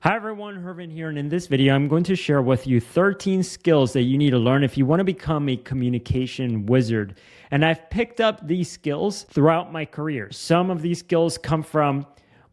Hi everyone, Hervin here, and in this video I'm going to share with you 13 skills that you need to learn if you want to become a communication wizard. And I've picked up these skills throughout my career. Some of these skills come from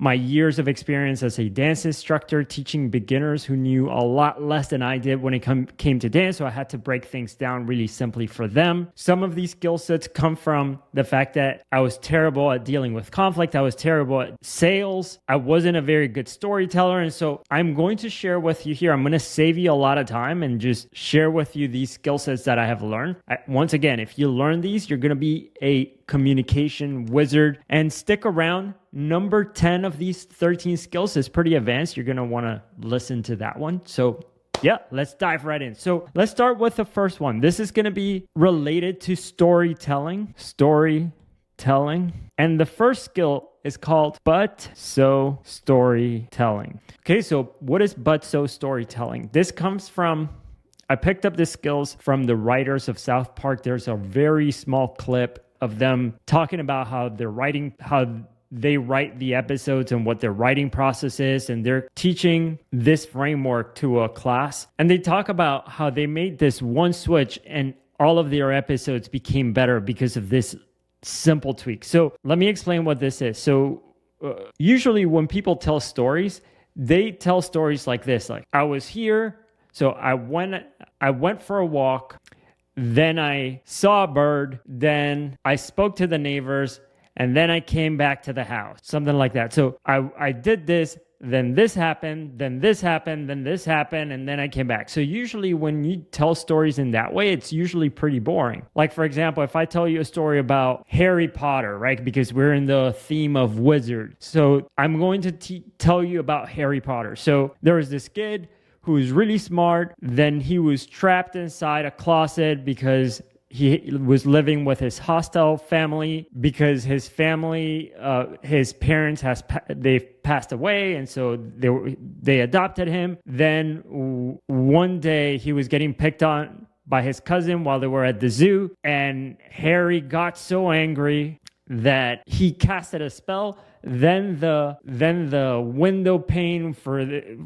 my years of experience as a dance instructor teaching beginners who knew a lot less than I did when it came to dance, so I had to break things down really simply for them. Some of these skill sets come from the fact that I was terrible at dealing with conflict. I was terrible at sales. I wasn't a very good storyteller, and so I'm going to share with you here. I'm going to save you a lot of time and just share with you these skill sets that I have learned. Once again, if you learn these, you're going to be a communication wizard. And stick around. Number 10 of these 13 skills is pretty advanced. You're going to want to listen to that one. So yeah, let's dive right in. So let's start with the first one. This is going to be related to storytelling. And the first skill is called but so storytelling. Okay, so what is but so storytelling? This comes from, I picked up the skills from the writers of South Park. There's a very small clip of them talking about how they write the episodes and what their writing process is, and they're teaching this framework to a class. And they talk about how they made this one switch and all of their episodes became better because of this simple tweak. So let me explain what this is. So usually when people tell stories, they tell stories like this, like I was here, so I went for a walk, then I saw a bird, then I spoke to the neighbors, and then I came back to the house, something like that. So I did this, then this happened, then this happened, then this happened, and then I came back. So usually when you tell stories in that way, it's usually pretty boring. Like, for example, if I tell you a story about Harry Potter, right? Because we're in the theme of wizards. So I'm going to tell you about Harry Potter. So there was this kid who was really smart. Then he was trapped inside a closet because he was living with his hostile family because his family, his parents they've passed away, and so they adopted him. Then one day he was getting picked on by his cousin while they were at the zoo, and Harry got so angry that he casted a spell. Then the window pane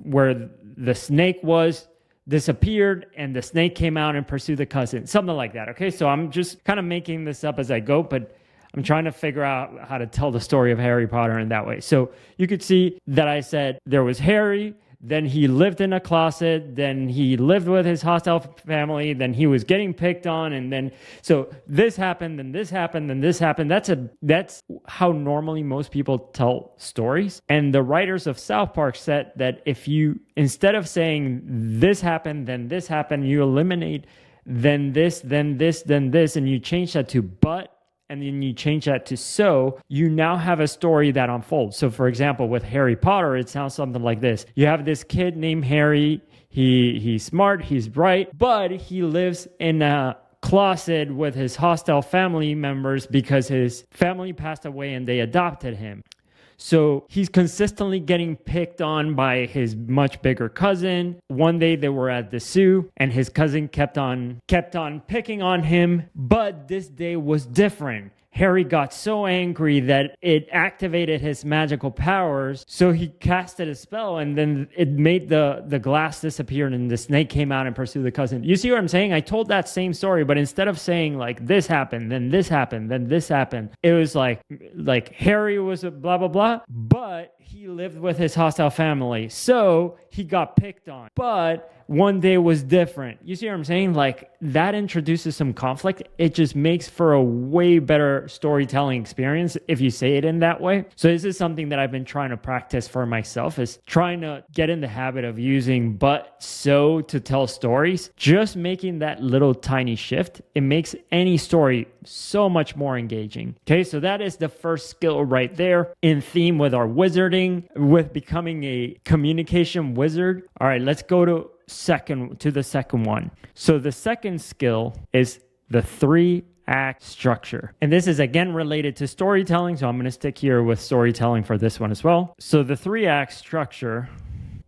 where the snake was disappeared, and the snake came out and pursued the cousin, something like that. Okay, so I'm just kind of making this up as I go, but I'm trying to figure out how to tell the story of Harry Potter in that way. So you could see that I said there was Harry, then he lived in a closet, then he lived with his hostile family, then he was getting picked on, and then so this happened, then this happened, then this happened. That's how normally most people tell stories. And the writers of South Park said that if you, instead of saying this happened, you eliminate then this, then this, then this, and you change that to but, and then you change that to so, you now have a story that unfolds. So for example, with Harry Potter, it sounds something like this. You have this kid named Harry. He's smart, he's bright, but he lives in a closet with his hostile family members because his family passed away and they adopted him. So he's consistently getting picked on by his much bigger cousin. One day they were at the zoo and his cousin kept on picking on him, but this day was different. Harry got so angry that it activated his magical powers. So he casted a spell, and then it made the glass disappear, and the snake came out and pursued the cousin. You see what I'm saying? I told that same story, but instead of saying like this happened, then this happened, then this happened, it was like Harry was a blah, blah, blah, but he lived with his hostile family. So he got picked on. But one day was different. You see what I'm saying? Like, that introduces some conflict. It just makes for a way better storytelling experience if you say it in that way. So this is something that I've been trying to practice for myself, is trying to get in the habit of using but so to tell stories. Just making that little tiny shift, it makes any story so much more engaging. Okay, so that is the first skill right there, in theme with our wizarding, with becoming a communication wizard. All right, let's go to the second one. So the second skill is the 3-act structure. And this is again related to storytelling, so I'm going to stick here with storytelling for this one as well. So the 3-act structure,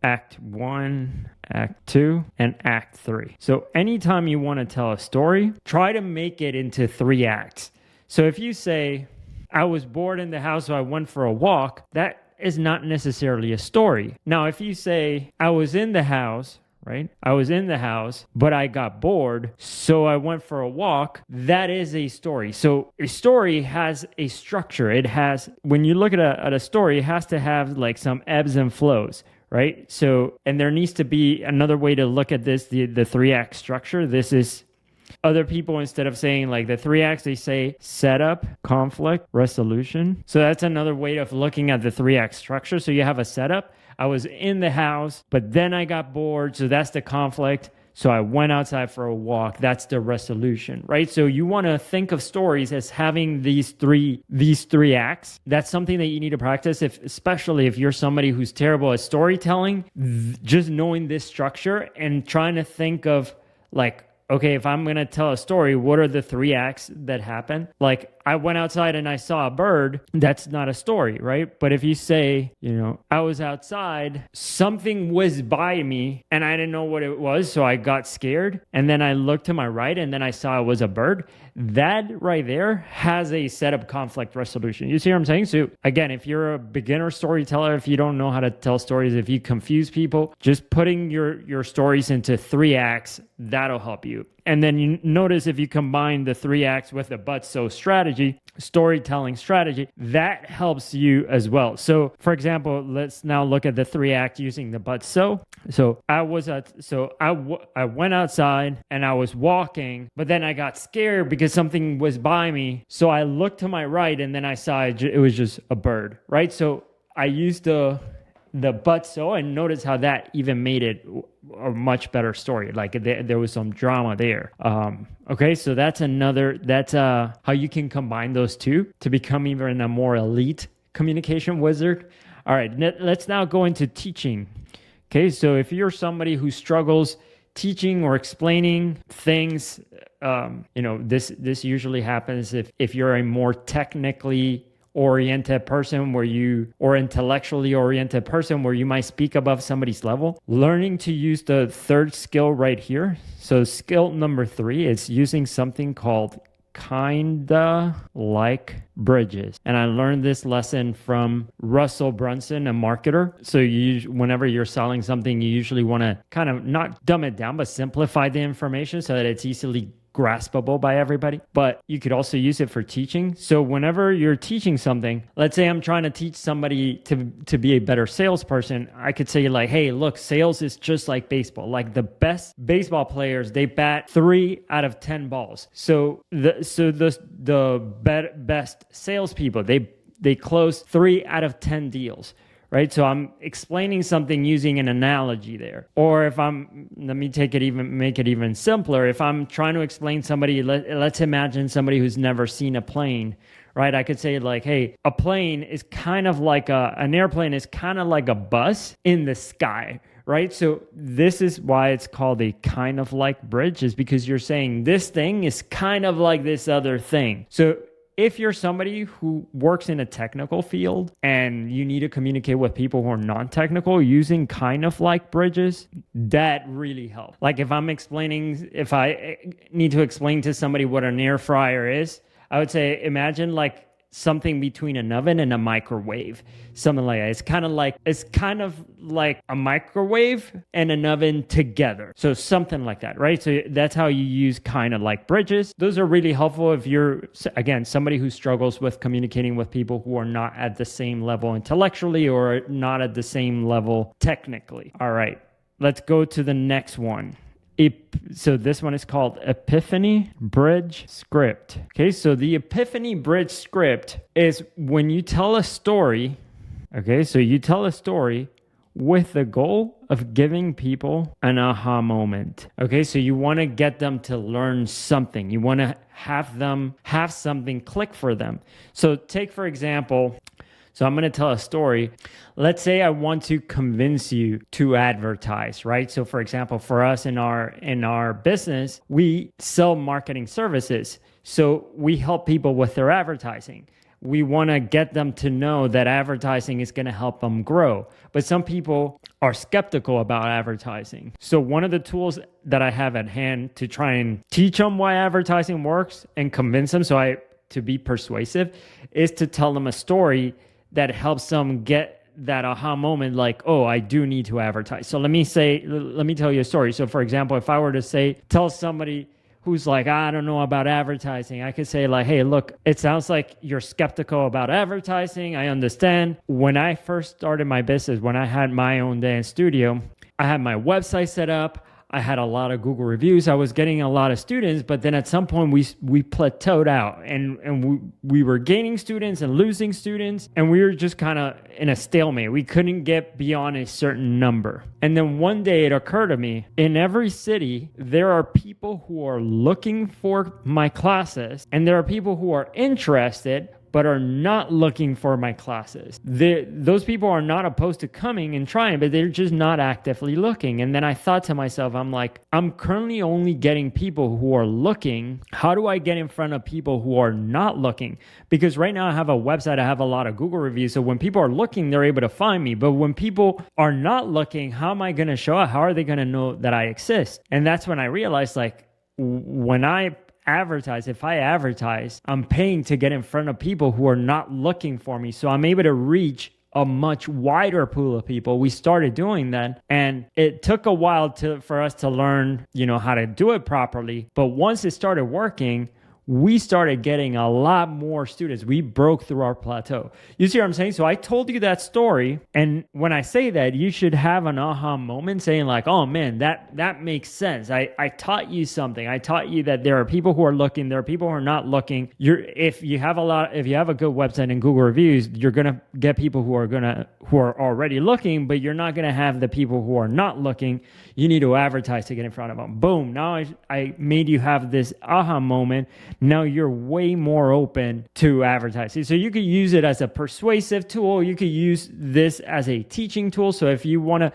Act 1, Act 2, and Act 3. So anytime you want to tell a story, try to make it into 3 acts. So if you say, I was bored in the house, so I went for a walk, that is not necessarily a story. Now, if you say, I was in the house, right? I was in the house, but I got bored, so I went for a walk. That is a story. So a story has a structure. It has, when you look at a story, it has to have like some ebbs and flows, right? So, and there needs to be another way to look at this, the three act structure. This is other people, instead of saying like the three acts, they say setup, conflict, resolution. So that's another way of looking at the three act structure. So you have a setup. I was in the house, but then I got bored. So that's the conflict. So I went outside for a walk. That's the resolution, right? So you want to think of stories as having these three acts. That's something that you need to practice, especially if you're somebody who's terrible at storytelling. Just knowing this structure and trying to think of like, okay, if I'm going to tell a story, what are the three acts that happen? Like, I went outside and I saw a bird. That's not a story, right? But if you say, I was outside, something whizzed by me and I didn't know what it was, so I got scared. And then I looked to my right and then I saw it was a bird. That right there has a setup, conflict, resolution. You see what I'm saying? So again, if you're a beginner storyteller, if you don't know how to tell stories, if you confuse people, just putting your stories into three acts, that'll help you. And then you notice if you combine the three acts with the but so strategy, storytelling strategy, that helps you as well. So for example, let's now look at the three act using the but so. So I went outside and I was walking, but then I got scared because something was by me. So I looked to my right and then I saw it was just a bird, right? So I used the but so, and notice how that even made it a much better story. Like there was some drama there. Okay, so that's how you can combine those two to become even a more elite communication wizard. All right, let's now go into teaching. Okay, so if you're somebody who struggles teaching or explaining things, this usually happens if you're a more technically oriented person or intellectually oriented person where you might speak above somebody's level. Learning to use the third skill right here. So skill number 3 is using something called kinda like bridges. And I learned this lesson from Russell Brunson, a marketer. So whenever you're selling something, you usually want to kind of not dumb it down, but simplify the information so that it's easily graspable by everybody. But you could also use it for teaching. So whenever you're teaching something, let's say I'm trying to teach somebody to be a better salesperson, I could say like, hey, look, sales is just like baseball. Like the best baseball players, they bat 3 out of 10 balls. So the best salespeople, they close 3 out of 10 deals. Right? So I'm explaining something using an analogy there. Or let me make it even simpler. If I'm trying to explain somebody, let's imagine somebody who's never seen a plane, right? I could say like, hey, a plane is kind of like an airplane is kind of like a bus in the sky, right? So this is why it's called a kind of like bridge, is because you're saying this thing is kind of like this other thing. So if you're somebody who works in a technical field and you need to communicate with people who are non-technical, using kind of like bridges, that really helps. Like if I need to explain to somebody what an air fryer is, I would say, imagine like something between an oven and a microwave, something like that. It's kind of like a microwave and an oven together. So something like that, right? So that's how you use kind of like bridges. Those are really helpful if you're, again, somebody who struggles with communicating with people who are not at the same level intellectually or not at the same level technically. All right, let's go to the next one. So this one is called Epiphany Bridge Script. Okay, so the Epiphany Bridge Script is when you tell a story. Okay, so you tell a story with the goal of giving people an aha moment. Okay, so you want to get them to learn something. You want to have them have something click for them. So take, for example, so I'm going to tell a story. Let's say I want to convince you to advertise, right? So for example, for us in our business, we sell marketing services. So we help people with their advertising. We want to get them to know that advertising is going to help them grow. But some people are skeptical about advertising. So one of the tools that I have at hand to try and teach them why advertising works and convince them to be persuasive is to tell them a story that helps them get that aha moment, like, oh, I do need to advertise. So let me tell you a story. So for example, if I were to tell somebody who's like, I don't know about advertising, I could say like, hey, look, it sounds like you're skeptical about advertising. I understand. When I first started my business, when I had my own dance studio, I had my website set up. I had a lot of Google reviews. I was getting a lot of students, but then at some point we plateaued out and we were gaining students and losing students, and we were just kind of in a stalemate. We couldn't get beyond a certain number. And then one day it occurred to me, in every city, there are people who are looking for my classes, and there are people who are interested but are not looking for my classes. Those people are not opposed to coming and trying, but they're just not actively looking. And then I thought to myself, I'm like, I'm currently only getting people who are looking. How do I get in front of people who are not looking? Because right now I have a website, I have a lot of Google reviews. So when people are looking, they're able to find me. But when people are not looking, how am I going to show up? How are they going to know that I exist? And that's when I realized, like, when I advertise, if I advertise, I'm paying to get in front of people who are not looking for me. So I'm able to reach a much wider pool of people. We started doing that, and it took a while for us to learn, how to do it properly. But once it started working, we started getting a lot more students. We broke through our plateau. You see what I'm saying? So I told you that story. And when I say that, you should have an aha moment saying like, oh man, that makes sense. I taught you something. I taught you that there are people who are looking, there are people who are not looking. If you have a good website and Google reviews, you're going to get people who are already looking, but you're not going to have the people who are not looking. You need to advertise to get in front of them. Boom. Now I made you have this aha moment. Now you're way more open to advertising. So you could use it as a persuasive tool. You could use this as a teaching tool. So if you want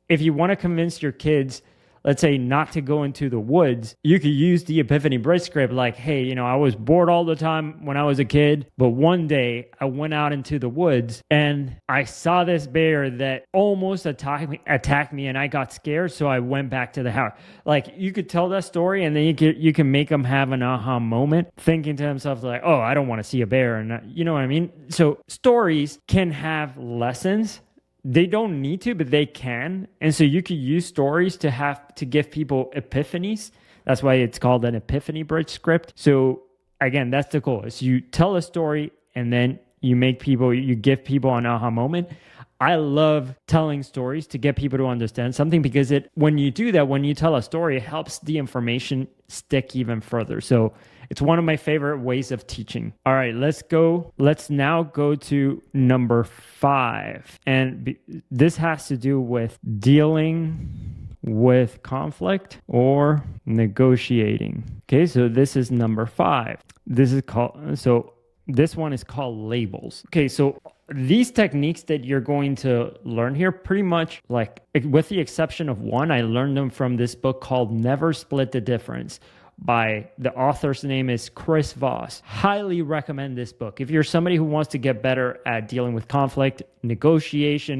to convince your kids, let's say, not to go into the woods, you could use the Epiphany Bridge script like, hey, I was bored all the time when I was a kid, but one day I went out into the woods and I saw this bear that almost attacked me and I got scared, so I went back to the house. Like, you could tell that story and then you can make them have an aha moment, thinking to themselves like, oh, I don't want to see a bear. And you know what I mean? So stories can have lessons. They don't need to, but they can. And so you could use stories to give people epiphanies. That's why it's called an Epiphany Bridge script. So again, that's the goal. Is you tell a story and then you give people an aha moment. I love telling stories to get people to understand something, because when you do that, when you tell a story, it helps the information stick even further. So it's one of my favorite ways of teaching. All right, let's now go to number 5. And this has to do with dealing with conflict or negotiating. Okay, so this is number 5. This one is called labels. Okay, so these techniques that you're going to learn here, pretty much, like, with the exception of one, I learned them from this book called Never Split the Difference. By the author's name is Chris Voss. Highly recommend this book. If you're somebody who wants to get better at dealing with conflict, negotiation,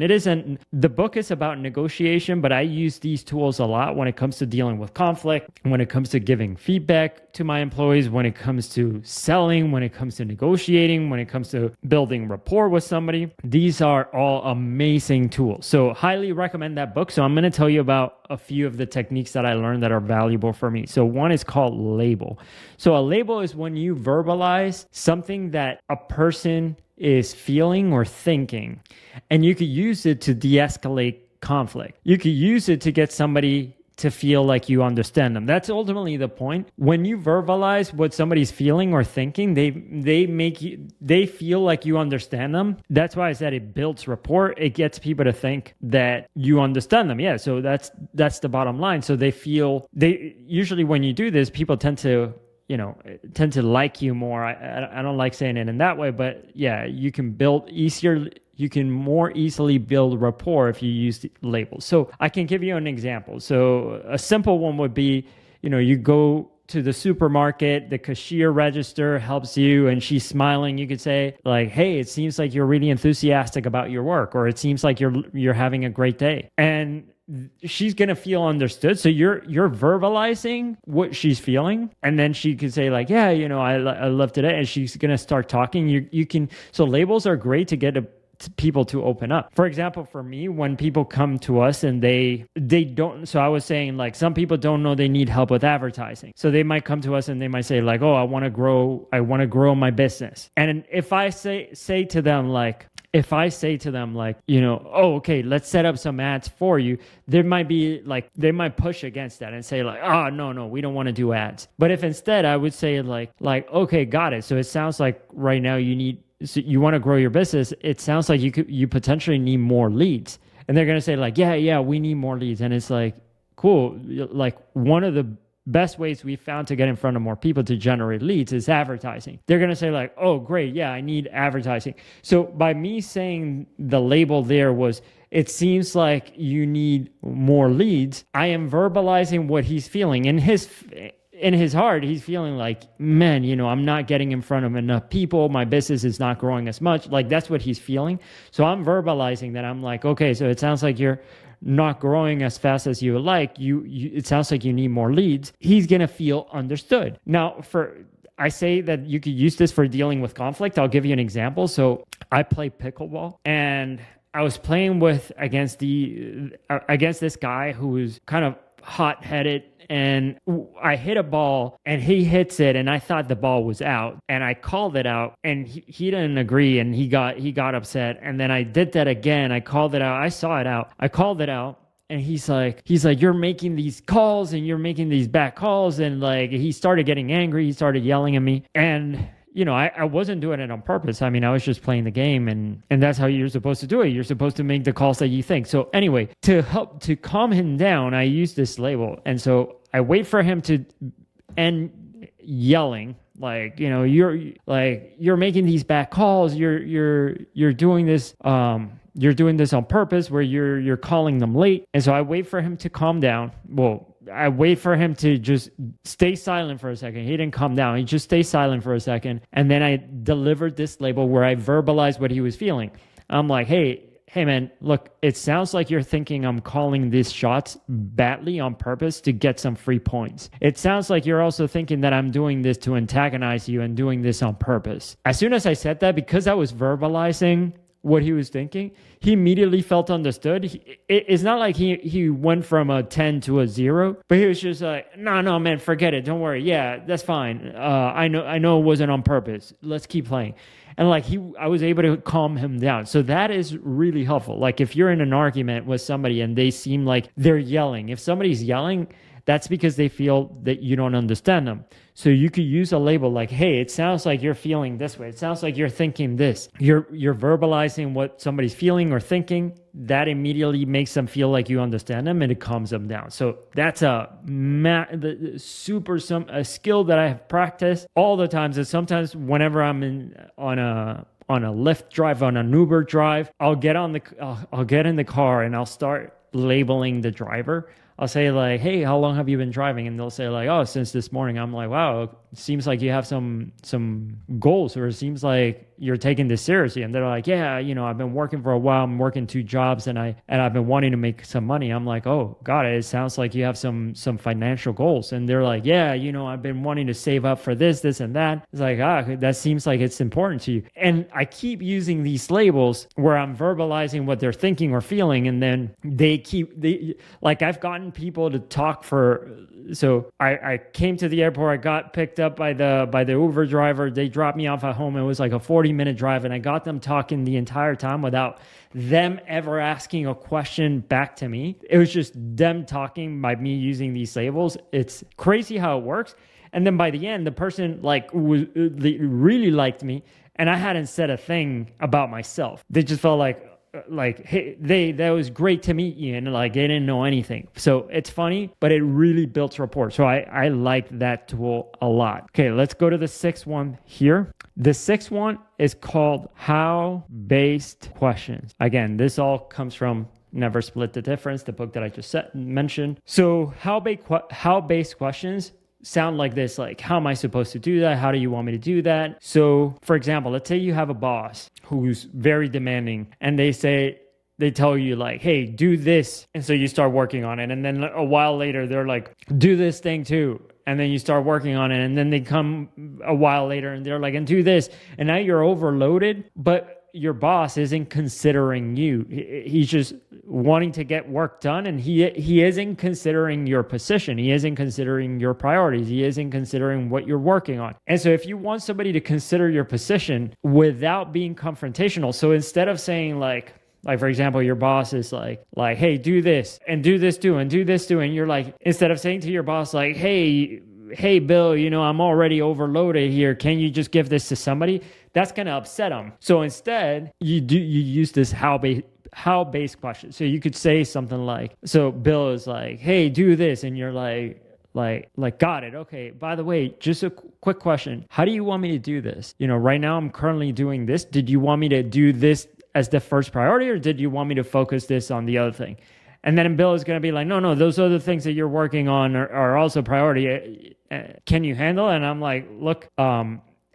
the book is about negotiation, but I use these tools a lot when it comes to dealing with conflict, when it comes to giving feedback to my employees, when it comes to selling, when it comes to negotiating, when it comes to building rapport with somebody. These are all amazing tools. So highly recommend that book. So I'm going to tell you about a few of the techniques that I learned that are valuable for me. So one is called label. So a label is when you verbalize something that a person is feeling or thinking, and you could use it to de-escalate conflict. You could use it to get somebody to feel like you understand them. That's ultimately the point. When you verbalize what somebody's feeling or thinking, they feel like you understand them. That's why I said it builds rapport. It gets people to think that you understand them. Yeah, so that's the bottom line. So usually when you do this, people tend to like you more. I don't like saying it in that way, but yeah, you can more easily build rapport if you use labels. So I can give you an example. So a simple one would be, you go to the supermarket, the cashier register helps you and she's smiling. You could say like, hey, it seems like you're really enthusiastic about your work, or it seems like you're having a great day. And she's going to feel understood. So you're verbalizing what she's feeling. And then she could say like, yeah, I love today. And she's going to start talking. So labels are great to people to open up. For example, for me, when people come to us and they don't, so I was saying like some people don't know they need help with advertising. So they might come to us and they might say like, oh, I want to grow my business. And if I say to them like, you know, oh, okay, let's set up some ads for you, they might push against that and say like, oh, no, we don't want to do ads. But if instead I would say like, okay, got it. So it sounds like right now so you want to grow your business. It sounds like you potentially need more leads. And they're going to say like, yeah, we need more leads. And it's like, cool. Like one of the best ways we found to get in front of more people to generate leads is advertising. They're going to say like, oh, great. Yeah, I need advertising. So by me saying the label there was, it seems like you need more leads, I am verbalizing what he's feeling. In his heart, he's feeling like, man, you know, I'm not getting in front of enough people. My business is not growing as much. Like that's what he's feeling. So I'm verbalizing that. I'm like, okay, so it sounds like you're not growing as fast as you would like. It sounds like you need more leads. He's going to feel understood. Now, I say that you could use this for dealing with conflict. I'll give you an example. So I play pickleball and I was playing against this guy who was kind of hot-headed, and I hit a ball and he hits it and I thought the ball was out and I called it out and he didn't agree and he got upset, and then I did that again. I called it out. I saw it out. I called it out. And he's like, you're making these calls and you're making these bad calls. And like, he started getting angry. He started yelling at me. And you know, I wasn't doing it on purpose. I mean, I was just playing the game, and that's how you're supposed to do it. You're supposed to make the calls that you think. So anyway, to calm him down, I use this label. And so I wait for him to end yelling, like, you know, you're making these bad calls. You're doing this. You're doing this on purpose where you're calling them late. And so I wait for him to calm down. Well, I wait for him to just stay silent for a second. He didn't calm down. He just stayed silent for a second. And then I delivered this label where I verbalized what he was feeling. I'm like, hey man, look, it sounds like you're thinking I'm calling these shots badly on purpose to get some free points. It sounds like you're also thinking that I'm doing this to antagonize you and doing this on purpose. As soon as I said that, because I was verbalizing what he was thinking, he immediately felt understood. It's not like he went from a 10 to a 0, but he was just like, no, man, forget it. Don't worry. Yeah, that's fine. I know it wasn't on purpose. Let's keep playing. And like I was able to calm him down. So that is really helpful. Like if you're in an argument with somebody and they seem like they're yelling, if somebody's yelling, that's because they feel that you don't understand them. So you could use a label like, hey, it sounds like you're feeling this way. It sounds like you're thinking this. You're verbalizing what somebody's feeling or thinking. That immediately makes them feel like you understand them, and it calms them down. So that's a skill that I have practiced all the time. So sometimes whenever I'm on a Lyft drive, on an Uber drive, I'll get in the car and I'll start labeling the driver. I'll say like, hey, how long have you been driving? And they'll say like, oh, since this morning. I'm like, wow, it seems like you have some goals, or it seems like you're taking this seriously. And they're like, yeah, you know, I've been working for a while. I'm working 2 jobs and I've been wanting to make some money. I'm like, oh, got it. It sounds like you have some financial goals. And they're like, yeah, you know, I've been wanting to save up for this and that. It's like, that seems like it's important to you. And I keep using these labels where I'm verbalizing what they're thinking or feeling. And then I've gotten people to talk so I came to the airport. I got picked up by the Uber driver. They dropped me off at home. It was like a 40-minute drive, and I got them talking the entire time without them ever asking a question back to me. It was just them talking by me using these labels. It's crazy how it works. And then by the end, the person they really liked me, and I hadn't said a thing about myself. They just felt like, hey, that was great to meet you, and like they didn't know anything. So it's funny, but it really builds rapport. So I like that tool a lot. Okay, let's go to the 6th one here. The 6th one is called how-based questions. Again, this all comes from Never Split the Difference, the book that I just mentioned. So how-based questions sound like this, like, how am I supposed to do that? How do you want me to do that? So for example, let's say you have a boss who's very demanding, and they tell you like, hey, do this. And so you start working on it. And then a while later, they're like, do this thing too. And then you start working on it. And then they come a while later and they're like, and do this. And now you're overloaded. But your boss isn't considering you. He's just wanting to get work done, and he isn't considering your position. He isn't considering your priorities. He isn't considering what you're working on. And so if you want somebody to consider your position without being confrontational, so instead of saying like for example, your boss is like, hey, do this and do this too and do this too. And you're like, instead of saying to your boss, like, hey, Bill, I'm already overloaded here. Can you just give this to somebody? That's going to upset them. So instead, you use this how-based question. So you could say something like, so Bill is like, hey, do this. And you're like, got it. Okay. By the way, just a quick question. How do you want me to do this? Right now I'm currently doing this. Did you want me to do this as the first priority, or did you want me to focus this on the other thing? And then Bill is going to be like, no, those other things that you're working on are also priority. Can you handle it? And I'm like, look,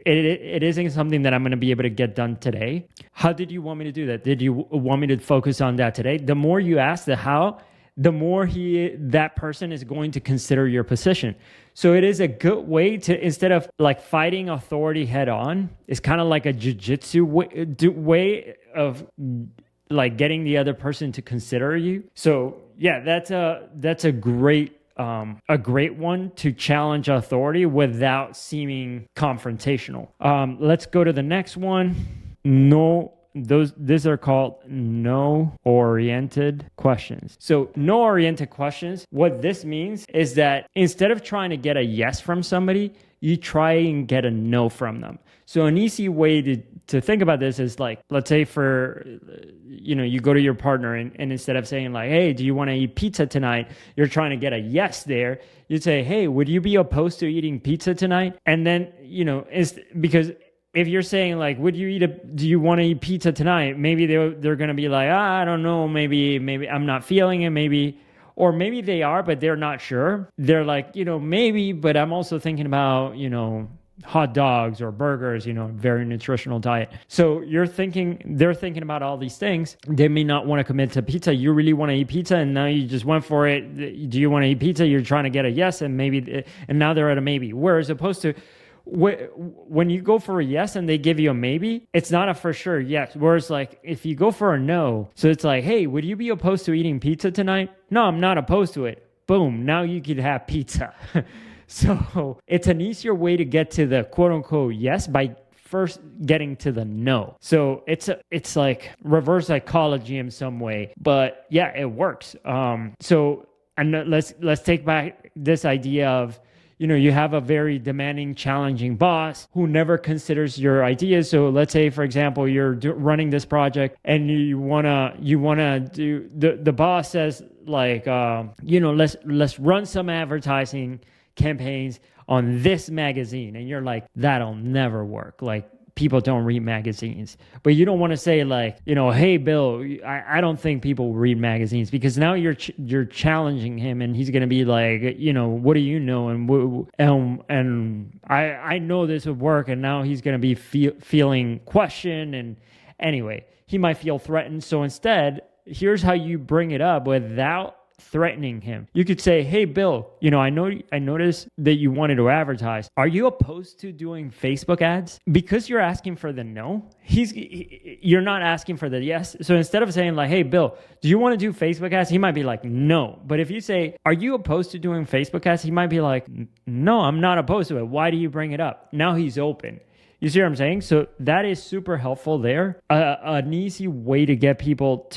it isn't something that I'm going to be able to get done today. How did you want me to do that? Did you want me to focus on that today? The more you ask the how, the more that person is going to consider your position. So it is a good way to, instead of like fighting authority head on, it's kind of like a jiu-jitsu way of like getting the other person to consider you. So yeah, that's a great one to challenge authority without seeming confrontational. Let's go to the next one. These are called no-oriented questions. So no-oriented questions, what this means is that instead of trying to get a yes from somebody, you try and get a no from them. So an easy way to think about this is like, let's say you go to your partner and instead of saying like, hey, do you want to eat pizza tonight? You're trying to get a yes there. You'd say, hey, would you be opposed to eating pizza tonight? And then, because if you're saying like, do you want to eat pizza tonight? Maybe they're going to be like, I don't know, maybe I'm not feeling it, or maybe they are, but they're not sure. They're like, maybe, but I'm also thinking about, hot dogs or burgers, very nutritional diet. So they're thinking about all these things. They may not want to commit to pizza. You really want to eat pizza and now you just went for it. Do you want to eat pizza? You're trying to get a yes and now they're at a maybe. Whereas opposed to when you go for a yes and they give you a maybe, it's not a for sure yes. Whereas like if you go for a no, so it's like, hey, would you be opposed to eating pizza tonight? No, I'm not opposed to it. Boom, now you could have pizza. So it's an easier way to get to the quote unquote yes by first getting to the no. So it's like reverse psychology in some way, but yeah, it works. And let's take back this idea of, you have a very demanding, challenging boss who never considers your ideas. So let's say, for example, you're running this project and you wanna do the boss says like, let's run some advertising campaigns on this magazine, and you're like, that'll never work. Like, people don't read magazines. But you don't want to say like, hey, Bill, I don't think people read magazines, because now you're challenging him and he's going to be like, what do you know? And I know this would work. And now he's going to be feeling questioned. And anyway, he might feel threatened. So instead, here's how you bring it up without threatening him. You could say, hey, Bill, I noticed that you wanted to advertise. Are you opposed to doing Facebook ads? Because you're asking for the no, you're not asking for the yes. So instead of saying like, hey, Bill, do you want to do Facebook ads? He might be like, no. But if you say, are you opposed to doing Facebook ads? He might be like, no, I'm not opposed to it. Why do you bring it up? Now he's open. You see what I'm saying? So that is super helpful there. An easy way to get people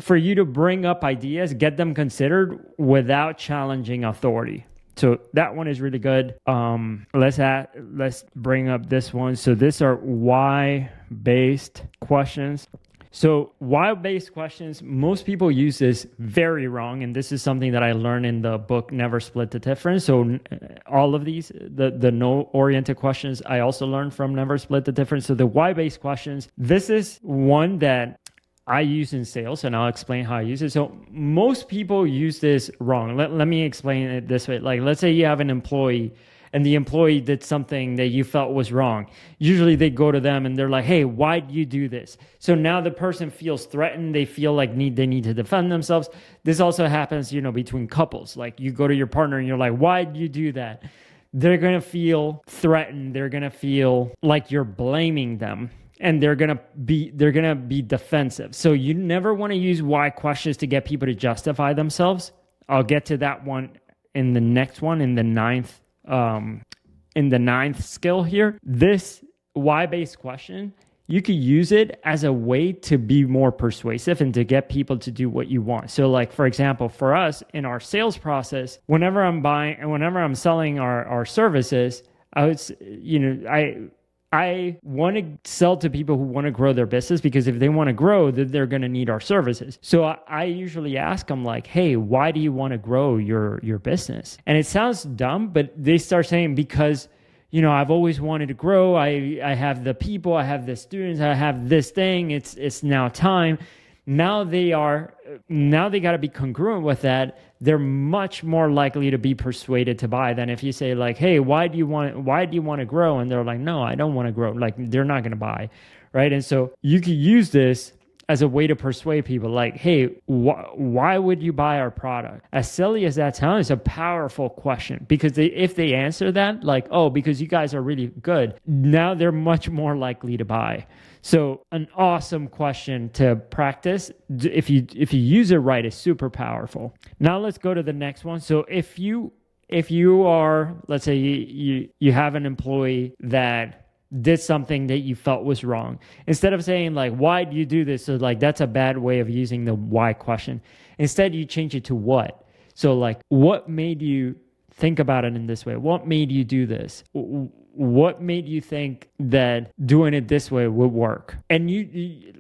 for you to bring up ideas, get them considered without challenging authority. So that one is really good. Let's bring up this one. So these are why-based questions. So why-based questions, most people use this very wrong. And this is something that I learned in the book, Never Split the Difference. So all of these, the no-oriented questions, I also learned from Never Split the Difference. So the why-based questions, this is one that I use in sales, and I'll explain how I use it. So most people use this wrong. Let me explain it this way. Like, let's say you have an employee and the employee did something that you felt was wrong. Usually they go to them and they're like, hey, why'd you do this? So now the person feels threatened. They feel like they need to defend themselves. This also happens, between couples. Like you go to your partner and you're like, why'd you do that? They're going to feel threatened. They're going to feel like you're blaming them. and they're gonna be defensive. So you never want to use why questions to get people to justify themselves. I'll get to that one in the next one, in the ninth skill here. This why-based question, you could use it as a way to be more persuasive and to get people to do what you want. So like, for example, for us in our sales process, whenever I'm selling our services, I want to sell to people who want to grow their business, because if they want to grow, then they're going to need our services. So I usually ask them like, hey, why do you want to grow your business? And it sounds dumb, but they start saying, because I've always wanted to grow. I have the people, I have the students, I have this thing. It's now time. Now they got to be congruent with that. They're much more likely to be persuaded to buy than if you say like, hey, why do you want to grow? And they're like, no, I don't want to grow. Like, they're not going to buy, right? And so you could use this as a way to persuade people like, hey, why would you buy our product? As silly as that sounds, it's a powerful question, because if they answer that, like, oh, because you guys are really good, now they're much more likely to buy. So an awesome question to practice. If you use it right, it's super powerful. Now let's go to the next one. So if you are, let's say you have an employee that did something that you felt was wrong, instead of saying like, why do you do this? So like, that's a bad way of using the why question. Instead, you change it to what. So like, what made you think about it in this way? What made you do this? What made you think that doing it this way would work? And you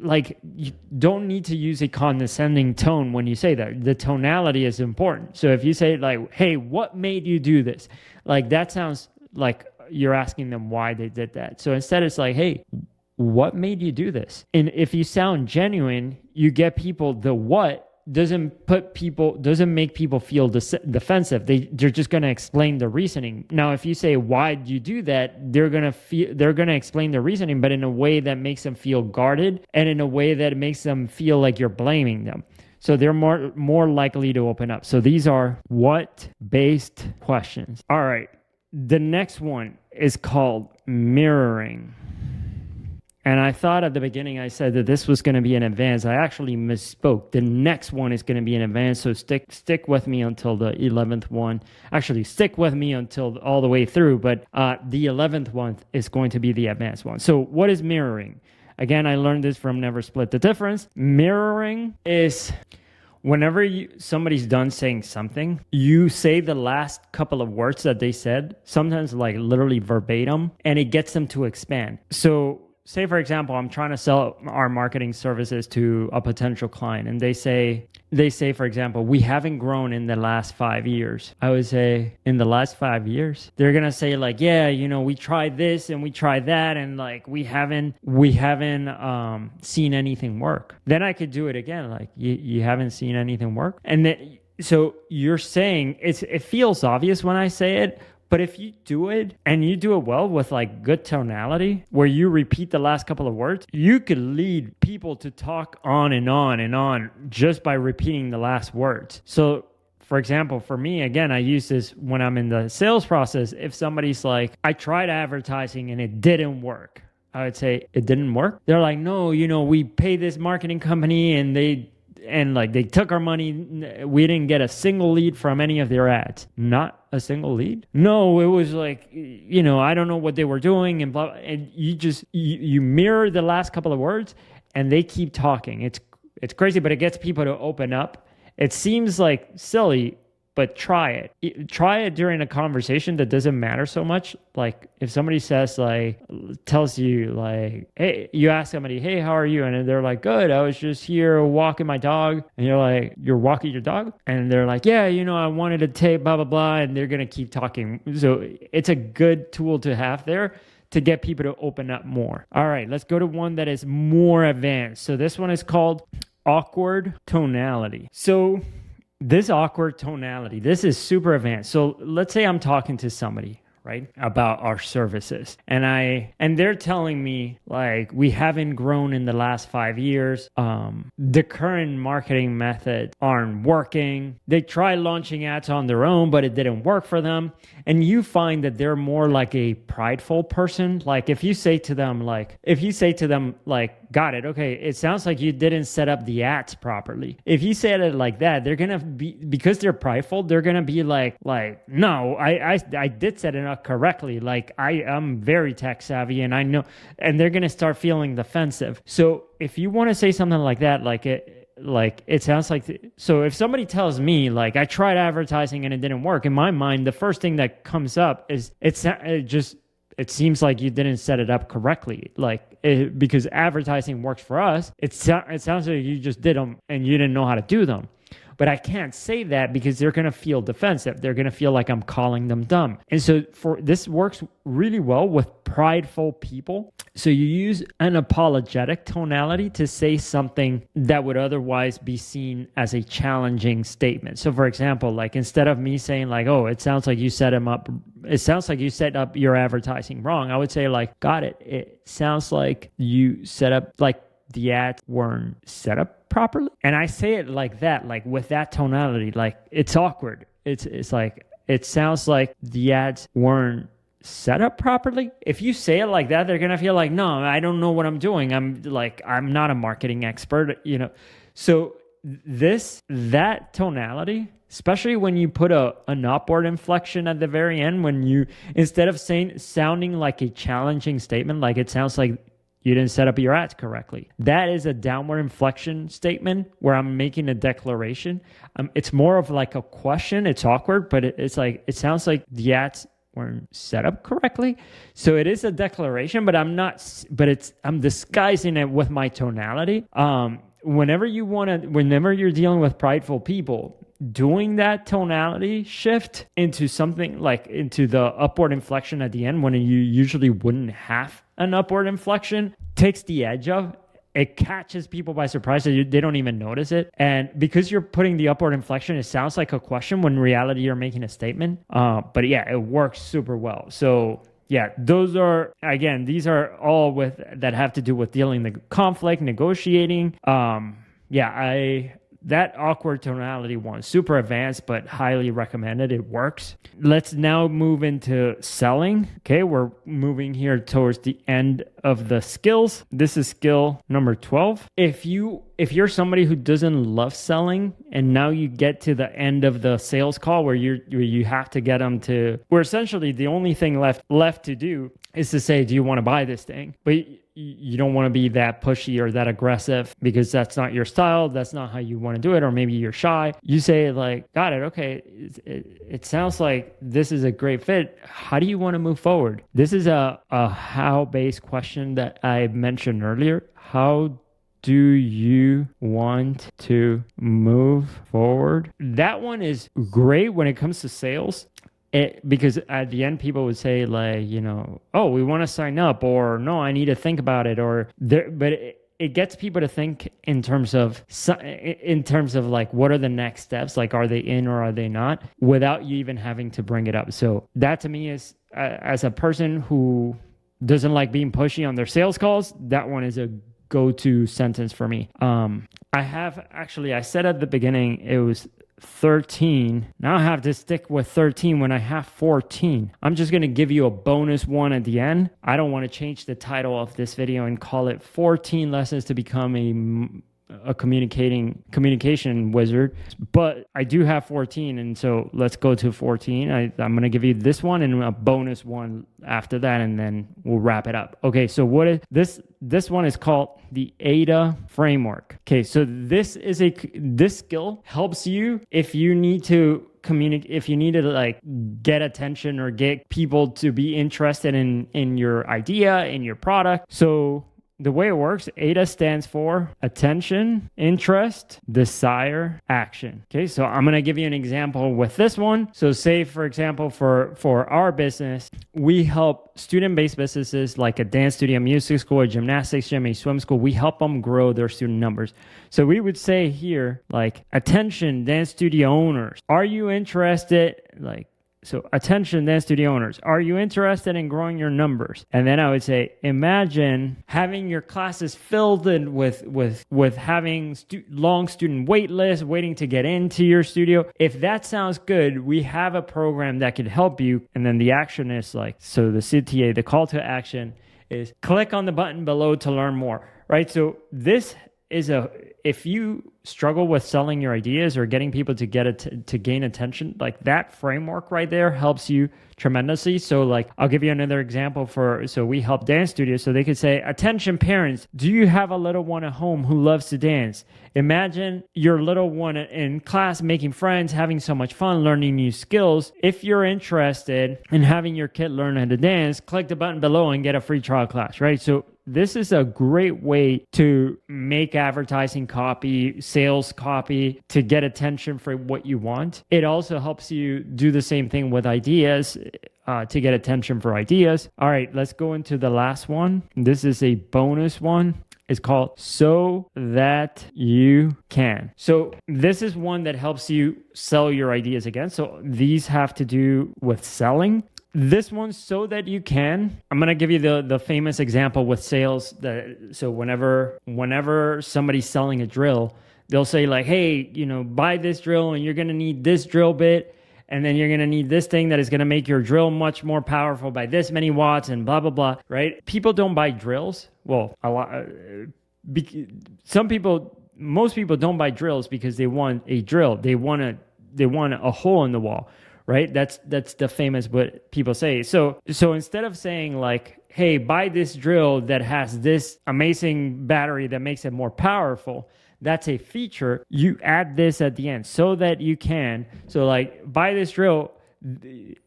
don't need to use a condescending tone when you say that. The tonality is important. So if you say like, hey, what made you do this? Like, that sounds like you're asking them why they did that. So instead it's like, hey, what made you do this? And if you sound genuine, you get people. The what doesn't make people feel defensive. They're just going to explain the reasoning. Now, if you say, why did you do that? They're going to explain the reasoning, but in a way that makes them feel guarded, and in a way that makes them feel like you're blaming them. So they're more likely to open up. So these are what-based questions. All right. The next one is called mirroring. And I thought at the beginning I said that this was going to be an advanced. I actually misspoke. The next one is going to be an advanced. So stick with me until the 11th one. Actually, stick with me until all the way through. But the 11th one is going to be the advanced one. So what is mirroring? Again, I learned this from Never Split the Difference. Mirroring is whenever somebody's done saying something, you say the last couple of words that they said, sometimes like literally verbatim, and it gets them to expand. So say, for example, I'm trying to sell our marketing services to a potential client, and they say, for example, we haven't grown in the last 5 years. I would say, in the last 5 years? They're going to say like, yeah, we tried this and we tried that, and like, we haven't seen anything work. Then I could do it again. Like, you haven't seen anything work? And then, so you're saying, it feels obvious when I say it, but if you do it and you do it well with like good tonality, where you repeat the last couple of words, you could lead people to talk on and on and on just by repeating the last words. So for example, for me, again, I use this when I'm in the sales process. If somebody's like, I tried advertising and it didn't work, I would say, it didn't work? They're like, no, we pay this marketing company and they took our money. We didn't get a single lead from any of their ads. Not a single lead? No, it was like, I don't know what they were doing, and blah. And you mirror the last couple of words, and they keep talking. It's crazy, but it gets people to open up. It seems like silly, but try it. Try it during a conversation that doesn't matter so much. Like if somebody tells you like, hey, you ask somebody, hey, how are you? And they're like, good. I was just here walking my dog. And you're like, you're walking your dog? And they're like, yeah, I wanted to take blah, blah, blah. And they're going to keep talking. So it's a good tool to have there to get people to open up more. All right, let's go to one that is more advanced. So this one is called awkward tonality. So this awkward tonality, this is super advanced. So let's say I'm talking to somebody, right? About our services. And they're telling me like, we haven't grown in the last 5 years. The current marketing methods aren't working. They tried launching ads on their own, but it didn't work for them. And you find that they're more like a prideful person. Like if you say to them, got it. Okay. It sounds like you didn't set up the ads properly. If you said it like that, they're going to be, because they're prideful, they're going to be like, no, I did set it up correctly. Like I am very tech savvy and I know, and they're going to start feeling defensive. So if you want to say something like that, it sounds like, so if somebody tells me like I tried advertising and it didn't work, in my mind, the first thing that comes up is it seems like you didn't set it up correctly. Because advertising works for us, it sounds like you just did them and you didn't know how to do them. But I can't say that because they're going to feel defensive. They're going to feel like I'm calling them dumb. And so this works really well with prideful people. So you use an apologetic tonality to say something that would otherwise be seen as a challenging statement. So for example, like instead of me saying like, oh, it sounds like you set up your advertising wrong, I would say like, got it. It sounds like you set up like the ads weren't set up properly. And I say it like that, like with that tonality, like it's awkward. It's like, it sounds like the ads weren't set up properly. If you say it like that, they're going to feel like, no, I don't know what I'm doing. I'm not a marketing expert, So that tonality, especially when you put an upward inflection at the very end, when you, instead of sounding like a challenging statement, like it sounds like you didn't set up your ads correctly. That is a downward inflection statement where I'm making a declaration. It's more of like a question. It's awkward, but it sounds like the ads weren't set up correctly. So it is a declaration, but I'm disguising it with my tonality. Whenever you're dealing with prideful people, doing that tonality shift into something like into the upward inflection at the end when you usually wouldn't have an upward inflection takes the edge off. It catches people by surprise. They don't even notice it. And because you're putting the upward inflection, it sounds like a question when in reality you're making a statement. But yeah, it works super well. So yeah, these are all that have to do with dealing the conflict, negotiating. That awkward tonality one, super advanced, but highly recommended. It works. Let's now move into selling. Okay, we're moving here towards the end of the skills. This is skill number 12. If you're somebody who doesn't love selling and now you get to the end of the sales call where you have to get them to, where essentially the only thing left to do is to say, do you want to buy this thing? But you don't want to be that pushy or that aggressive because that's not your style. That's not how you want to do it. Or maybe you're shy. You say like, got it. Okay. It sounds like this is a great fit. How do you want to move forward? This is a how-based question that I mentioned earlier. How do you want to move forward? That one is great when it comes to sales. Because at the end, people would say like, oh, we want to sign up, or no, I need to think about it, but it gets people to think in terms of like, what are the next steps? Like, are they in or are they not? Without you even having to bring it up. So that to me is, as a person who doesn't like being pushy on their sales calls, that one is a go-to sentence for me. I said at the beginning, it was 13. Now I have to stick with 13 when I have 14. I'm just going to give you a bonus one at the end. I don't want to change the title of this video and call it 14 lessons to become a communication wizard, but I do have 14, and so let's go to 14. I'm going to give you this one and a bonus one after that, and then we'll wrap it up. Okay, so what is this? This one is called the AIDA framework. Okay, so this skill helps you if you need to communicate, if you need to like get attention or get people to be interested in your idea, in your product. So the way it works, AIDA stands for attention, interest, desire, action. Okay, so I'm going to give you an example with this one. So say, for example, for our business, we help student-based businesses like a dance studio, music school, a gymnastics gym, a swim school. We help them grow their student numbers. So we would say here, like, attention, dance studio owners, are you interested, like, So attention dance studio owners, are you interested in growing your numbers? And then I would say, imagine having your classes filled in with having long student wait lists, waiting to get into your studio. If that sounds good, we have a program that could help you. And then the action is like, so the CTA, the call to action is click on the button below to learn more, right? So this is if you struggle with selling your ideas or getting people to to gain attention, like that framework right there helps you tremendously. So like, I'll give you another example so we help dance studios. So they could say, attention parents, do you have a little one at home who loves to dance? Imagine your little one in class making friends, having so much fun, learning new skills. If you're interested in having your kid learn how to dance, click the button below and get a free trial class, right? So this is a great way to make advertising copy, sales copy, to get attention for what you want. It also helps you do the same thing with ideas, to get attention for ideas. All right, let's go into the last one. This is a bonus one. It's called So That You Can. So this is one that helps you sell your ideas again. So these have to do with selling. This one, So That You Can, I'm going to give you the famous example with sales. So whenever somebody's selling a drill, they'll say like, hey, buy this drill and you're going to need this drill bit. And then you're going to need this thing that is going to make your drill much more powerful by this many watts and blah, blah, blah, right? People don't buy drills. Well, most people don't buy drills because they want a drill. They want a hole in the wall. Right? That's the famous what people say. So instead of saying like, hey, buy this drill that has this amazing battery that makes it more powerful, that's a feature. You add this at the end so that you can. So like, buy this drill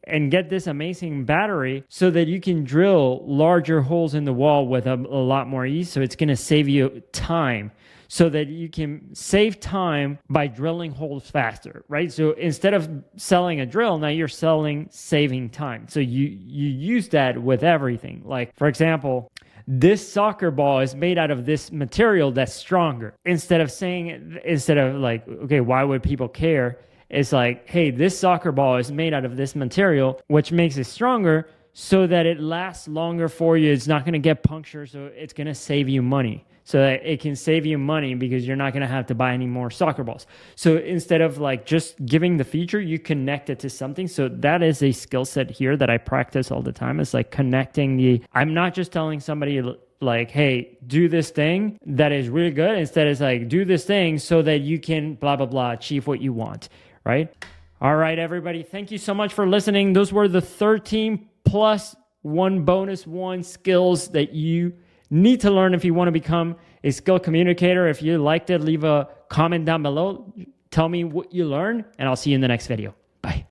and get this amazing battery so that you can drill larger holes in the wall with a lot more ease. So it's going to save you time, so that you can save time by drilling holes faster, right? So instead of selling a drill, now you're saving time. So you use that with everything. Like, for example, this soccer ball is made out of this material that's stronger. Instead of like, okay, why would people care? It's like, hey, this soccer ball is made out of this material, which makes it stronger so that it lasts longer for you. It's not going to get punctured, so it's going to save you money. So that it can save you money because you're not going to have to buy any more soccer balls. So instead of like just giving the feature, you connect it to something. So that is a skill set here that I practice all the time. It's like connecting I'm not just telling somebody like, hey, do this thing that is really good. Instead it's like, do this thing so that you can blah, blah, blah, achieve what you want, right? All right, everybody. Thank you so much for listening. Those were the 13 plus one bonus one skills that you need to learn if you want to become a skilled communicator. If you liked it, leave a comment down below. Tell me what you learned, and I'll see you in the next video. Bye.